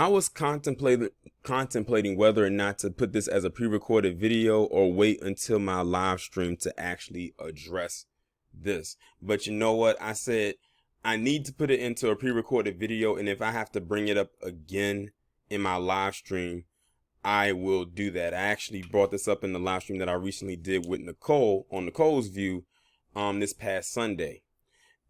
I was contemplating whether or not to put this as a pre-recorded video or wait until my live stream to actually address this. But you know what? I said I need to put it into a pre-recorded video, and if I have to bring it up again in my live stream, I will do that. I actually brought this up in the live stream that I recently did with Nicole on Nicole's View this past Sunday.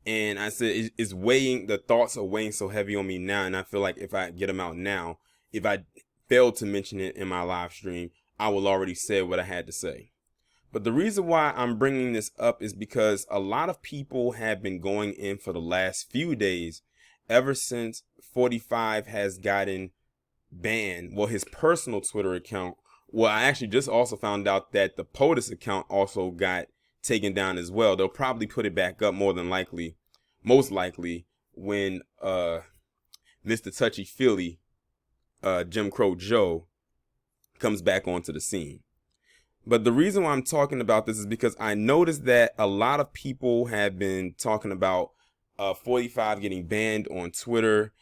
And I said it's weighing, the thoughts are weighing so heavy on me now, and I feel like if I get them out now, if I failed to mention it in my live stream, I will already say what I had to say. But the reason why I'm bringing this up is because a lot of people have been going in for the last few days, ever since 45 has gotten banned. Well, his personal Twitter account. Well, I actually just also found out that the POTUS account also got taken down as well. They'll probably put it back up most likely when Mr. Touchy Feely, Jim Crow Joe, comes back onto the scene. But the reason why I'm talking about this is because I noticed that a lot of people have been talking about 45 getting banned on Twitter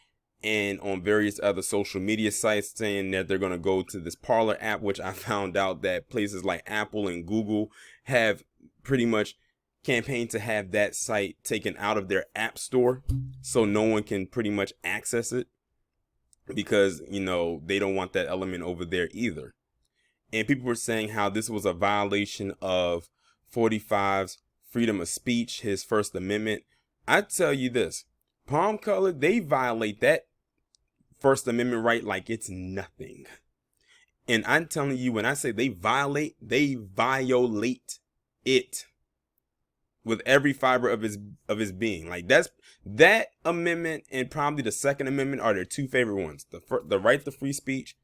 and on various other social media sites, saying that they're going to go to this Parler app, which I found out that places like Apple and Google have pretty much campaigned to have that site taken out of their app store so no one can pretty much access it, because, you know, they don't want that element over there either. And people were saying how this was a violation of 45's freedom of speech, his First Amendment. I tell you this, Palm Color, they violate that First Amendment right like it's nothing. And I'm telling you, when I say they violate it with every fiber of his being. Like that amendment and probably the Second Amendment are their two favorite ones. The right to free speech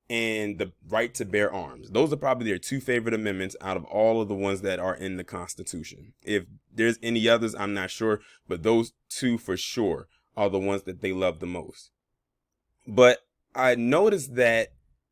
and the right to bear arms. Those are probably their two favorite amendments out of all of the ones that are in the Constitution. If there's any others, I'm not sure, but those two for sure are the ones that they love the most. But I noticed that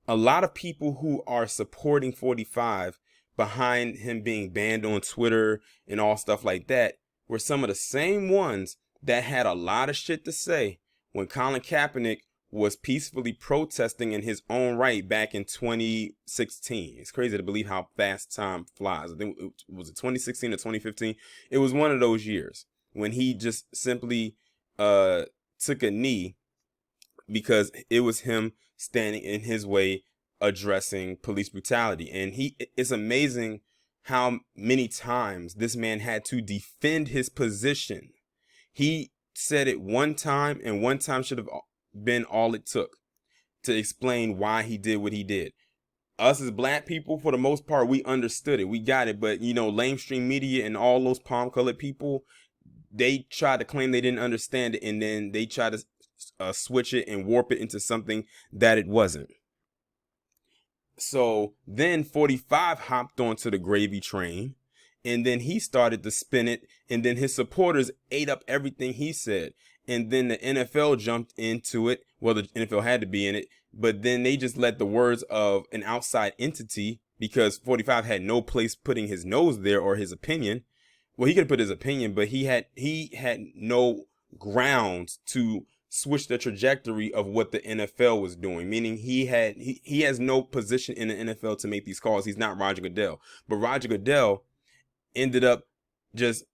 a lot of people who are supporting 45 behind him being banned on Twitter and all stuff like that were some of the same ones that had a lot of shit to say when Colin Kaepernick was peacefully protesting in his own right back in 2016. It's crazy to believe how fast time flies. I think it was 2016 or 2015. It was one of those years when he just simply took a knee because it was him standing in his way addressing police brutality. And it's amazing how many times this man had to defend his position. He said it one time, and one time should have been all it took to explain why he did what he did. Us as black people, for the most part, we understood it. We got it. But, you know, lamestream media and all those palm-colored people, they tried to claim they didn't understand it, and then they tried to switch it and warp it into something that it wasn't. So then 45 hopped onto the gravy train, and then he started to spin it, and then his supporters ate up everything he said. And then the NFL jumped into it. Well, the NFL had to be in it, but then they just let the words of an outside entity, because 45 had no place putting his nose there or his opinion. Well, he could put his opinion, but he had no grounds to switch the trajectory of what the NFL was doing, meaning he has no position in the NFL to make these calls. He's not Roger Goodell, but Roger Goodell ended up just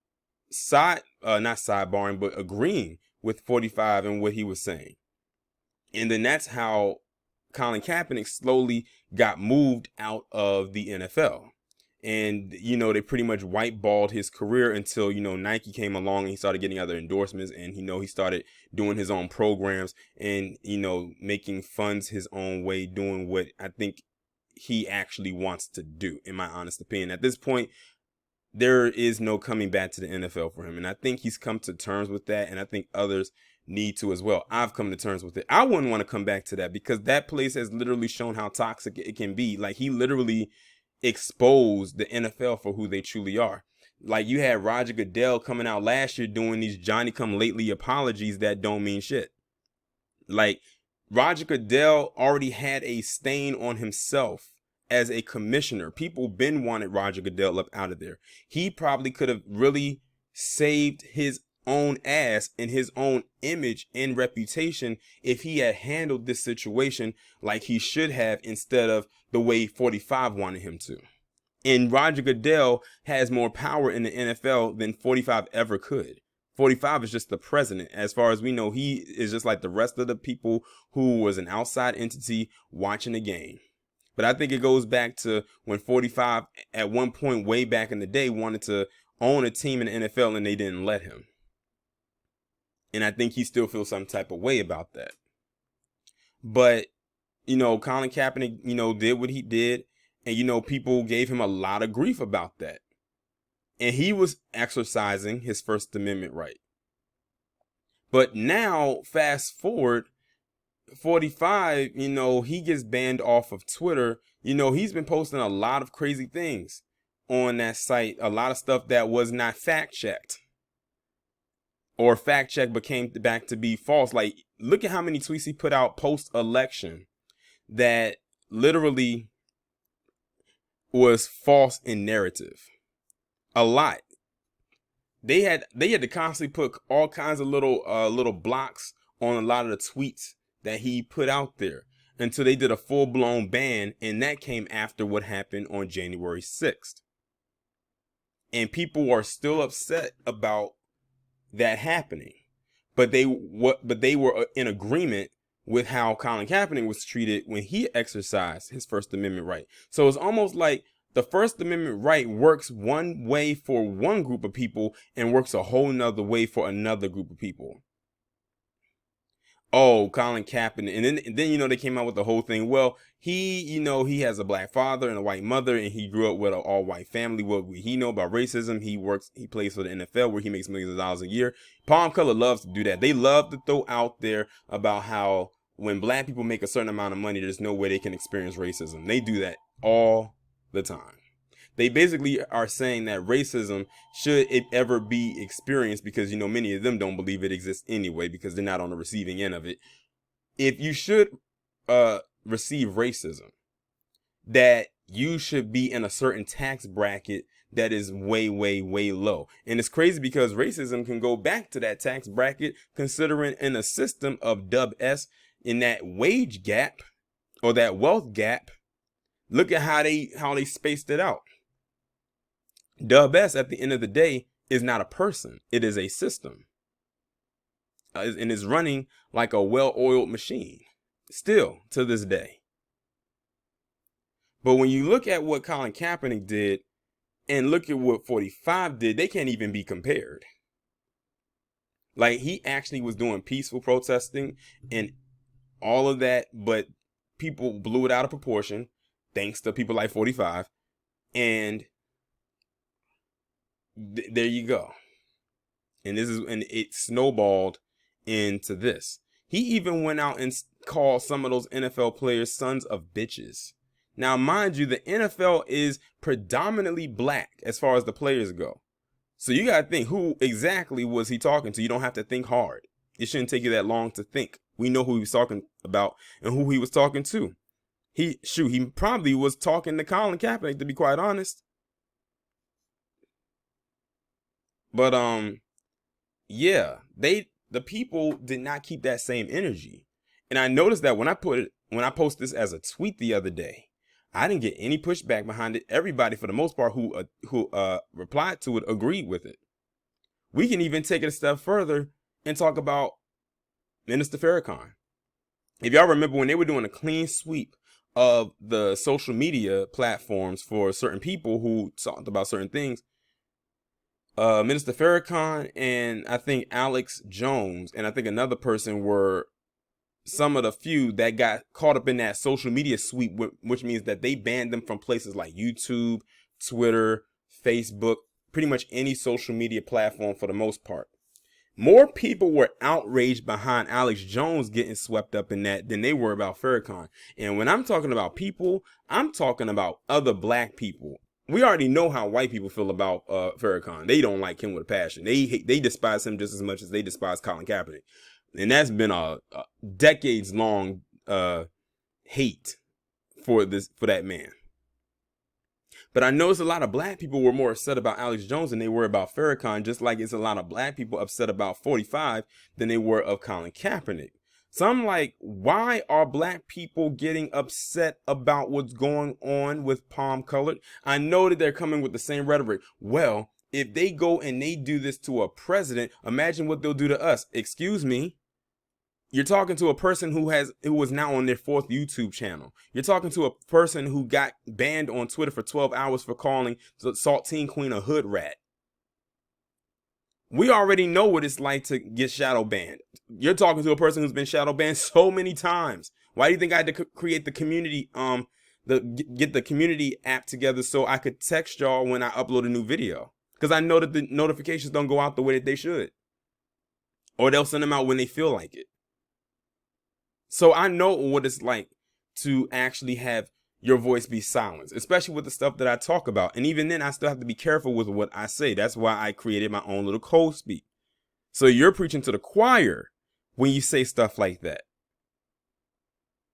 not sidebarring, but agreeing with 45 and what he was saying. And then that's how Colin Kaepernick slowly got moved out of the NFL. And, you know, they pretty much whiteballed his career until, you know, Nike came along and he started getting other endorsements, and, you know, he started doing his own programs and, you know, making funds his own way, doing what I think he actually wants to do, in my honest opinion. At this point, there is no coming back to the NFL for him. And I think he's come to terms with that. And I think others need to as well. I've come to terms with it. I wouldn't want to come back to that, because that place has literally shown how toxic it can be. Like, he literally exposed the NFL for who they truly are. Like, you had Roger Goodell coming out last year doing these Johnny come lately apologies that don't mean shit. Like, Roger Goodell already had a stain on himself as a commissioner. People been wanted Roger Goodell up out of there. He probably could have really saved his own ass and his own image and reputation if he had handled this situation like he should have instead of the way 45 wanted him to. And Roger Goodell has more power in the NFL than 45 ever could. 45 is just the president. As far as we know, he is just like the rest of the people who was an outside entity watching the game. But I think it goes back to when 45 at one point way back in the day wanted to own a team in the NFL and they didn't let him. And I think he still feels some type of way about that. But, Colin Kaepernick, did what he did. And, people gave him a lot of grief about that. And he was exercising his First Amendment right. But now, fast forward, 45, he gets banned off of Twitter. He's been posting a lot of crazy things on that site. A lot of stuff that was not fact checked. Or fact checked but came back to be false. Like, look at how many tweets he put out post-election that literally was false in narrative. A lot. They had to constantly put all kinds of little blocks on a lot of the tweets that he put out there until they did a full-blown ban, and that came after what happened on January 6th. And people are still upset about that happening. But they were in agreement with how Colin Kaepernick was treated when he exercised his First Amendment right. So it's almost like the First Amendment right works one way for one group of people and works a whole nother way for another group of people. Oh, Colin Kaepernick. And then they came out with the whole thing. Well, he has a black father and a white mother, and he grew up with an all-white family. What he know about racism, he plays for the NFL where he makes millions of dollars a year. Palm Color loves to do that. They love to throw out there about how when black people make a certain amount of money, there's no way they can experience racism. They do that all the time. They basically are saying that racism, should it ever be experienced, because, many of them don't believe it exists anyway because they're not on the receiving end of it. If you should receive racism, that you should be in a certain tax bracket that is way, way, way low. And it's crazy because racism can go back to that tax bracket, considering in a system of Dub S, in that wage gap or that wealth gap. Look at how they spaced it out. Dub S, at the end of the day, is not a person. It is a system. And is running like a well-oiled machine. Still, to this day. But when you look at what Colin Kaepernick did and look at what 45 did, they can't even be compared. Like, he actually was doing peaceful protesting and all of that, but people blew it out of proportion, thanks to people like 45. And there you go. And it snowballed into this. He even went out and called some of those NFL players sons of bitches. Now, mind you, the NFL is predominantly black as far as the players go. So you got to think, who exactly was he talking to? You don't have to think hard. It shouldn't take you that long to think. We know who he was talking about and who he was talking to. He probably was talking to Colin Kaepernick, to be quite honest. But yeah, the people did not keep that same energy. And I noticed that when I posted this as a tweet the other day, I didn't get any pushback behind it. Everybody, for the most part, who replied to it, agreed with it. We can even take it a step further and talk about Minister Farrakhan. If y'all remember when they were doing a clean sweep of the social media platforms for certain people who talked about certain things, Minister Farrakhan and I think Alex Jones and I think another person were some of the few that got caught up in that social media sweep, which means that they banned them from places like YouTube, Twitter, Facebook, pretty much any social media platform for the most part. More people were outraged behind Alex Jones getting swept up in that than they were about Farrakhan. And when I'm talking about people, I'm talking about other black people. We already know how white people feel about Farrakhan. They don't like him with a passion. They despise him just as much as they despise Colin Kaepernick. And that's been a decades-long hate for that man. But I noticed a lot of black people were more upset about Alex Jones than they were about Farrakhan, just like it's a lot of black people upset about 45 than they were of Colin Kaepernick. So I'm like, why are black people getting upset about what's going on with Palm Colored? I know that they're coming with the same rhetoric. Well, if they go and they do this to a president, imagine what they'll do to us. Excuse me. You're talking to a person who was now on their 4th YouTube channel. You're talking to a person who got banned on Twitter for 12 hours for calling the Saltine Queen a hood rat. We already know what it's like to get shadow banned. You're talking to a person who's been shadow banned so many times. Why do you think I had to create the community, get the community app together so I could text y'all when I upload a new video? Because I know that the notifications don't go out the way that they should. Or they'll send them out when they feel like it. So I know what it's like to actually have your voice be silenced, especially with the stuff that I talk about. And even then, I still have to be careful with what I say. That's why I created my own little code speak. So you're preaching to the choir when you say stuff like that.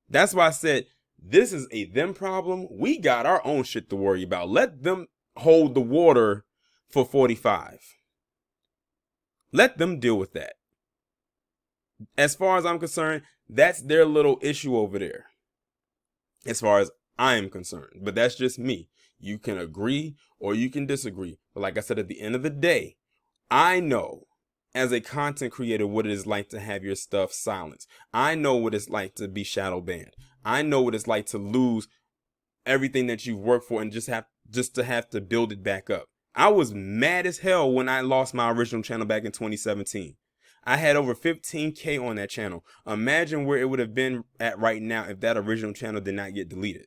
That's why I said, this is a them problem. We got our own shit to worry about. Let them hold the water for 45. Let them deal with that. As far as I'm concerned, that's their little issue over there. As far as I am concerned. But that's just me. You can agree or you can disagree. But like I said, at the end of the day, I know as a content creator what it is like to have your stuff silenced. I know what it's like to be shadow banned. I know what it's like to lose everything that you've worked for and just to have to build it back up. I was mad as hell when I lost my original channel back in 2017. I had over 15K on that channel. Imagine where it would have been at right now if that original channel did not get deleted.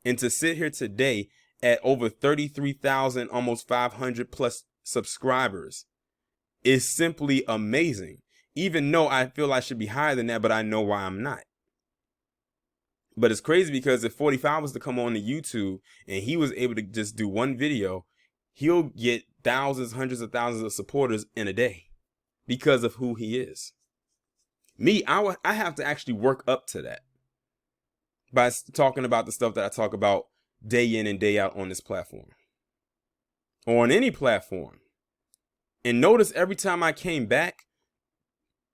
And to sit here today at over 33,000, almost 500 plus subscribers is simply amazing. Even though I feel I should be higher than that, but I know why I'm not. But it's crazy because if 45 was to come on to YouTube and he was able to just do one video, he'll get thousands, hundreds of thousands of supporters in a day. Because of who he is. Me, I have to actually work up to that by talking about the stuff that I talk about day in and day out on this platform or on any platform. And notice every time I came back,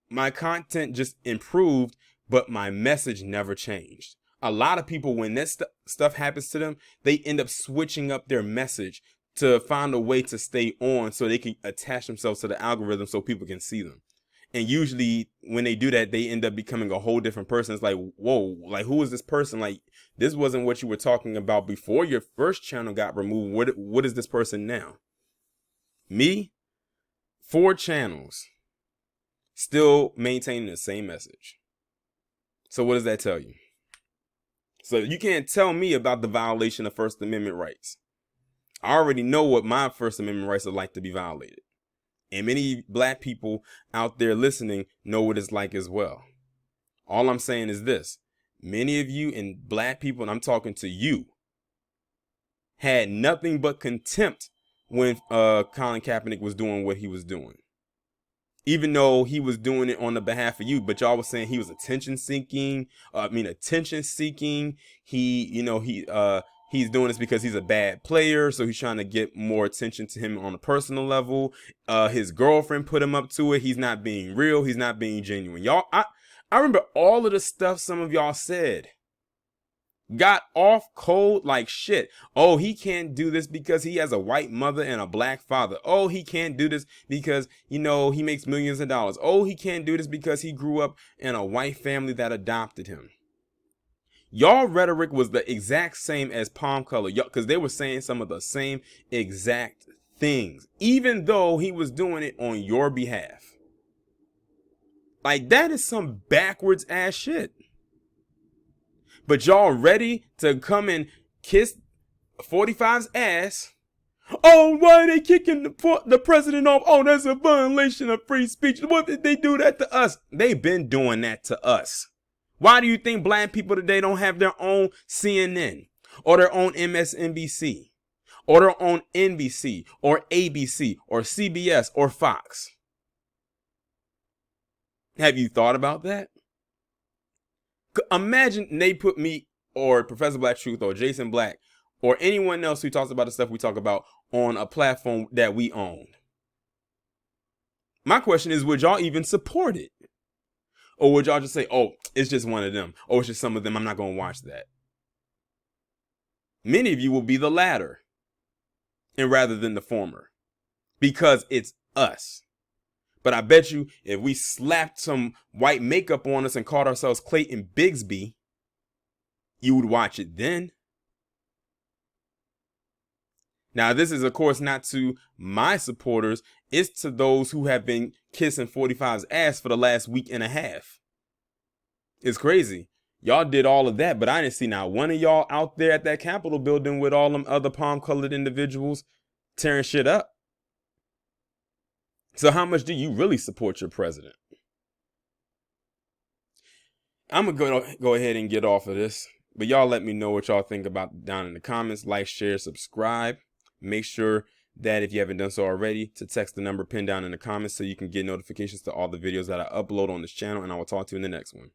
my content just improved, but my message never changed. A lot of people, when that stuff happens to them, they end up switching up their message to find a way to stay on so they can attach themselves to the algorithm so people can see them. And usually when they do that, they end up becoming a whole different person. It's like, whoa, like who is this person? Like this wasn't what you were talking about before your first channel got removed. What is this person now? Me, 4 channels, still maintaining the same message. So what does that tell you? So you can't tell me about the violation of First Amendment rights. I already know what my First Amendment rights are like to be violated. And many black people out there listening know what it's like as well. All I'm saying is this. Many of you and black people, and I'm talking to you, had nothing but contempt when Colin Kaepernick was doing what he was doing. Even though he was doing it on the behalf of you, but y'all was saying he was attention seeking. He's doing this because he's a bad player, so he's trying to get more attention to him on a personal level. His girlfriend put him up to it. He's not being real. He's not being genuine. Y'all, I remember all of the stuff some of y'all said. Got off cold like shit. Oh, he can't do this because he has a white mother and a black father. Oh, he can't do this because, he makes millions of dollars. Oh, he can't do this because he grew up in a white family that adopted him. Y'all rhetoric was the exact same as Palm Color, because they were saying some of the same exact things, even though he was doing it on your behalf. Like, that is some backwards ass shit. But y'all ready to come and kiss 45's ass? Oh, why are they kicking the president off? Oh, that's a violation of free speech. What did they do that to us? They've been doing that to us. Why do you think black people today don't have their own CNN or their own MSNBC or their own NBC or ABC or CBS or Fox? Have you thought about that? Imagine they put me or Professor Black Truth or Jason Black or anyone else who talks about the stuff we talk about on a platform that we own. My question is, would y'all even support it? Or would y'all just say, oh, it's just one of them, or it's just some of them, I'm not going to watch that? Many of you will be the latter, and rather than the former, because it's us. But I bet you if we slapped some white makeup on us and called ourselves Clayton Bigsby, you would watch it then. Now, this is, of course, not to my supporters. It's to those who have been kissing 45's ass for the last week and a half. It's crazy. Y'all did all of that, but I didn't see not one of y'all out there at that Capitol building with all them other palm-colored individuals tearing shit up. So how much do you really support your president? I'm going to go ahead and get off of this, but y'all let me know what y'all think about down in the comments. Like, share, subscribe. Make sure that if you haven't done so already, to text the number pinned down in the comments so you can get notifications to all the videos that I upload on this channel, and I will talk to you in the next one.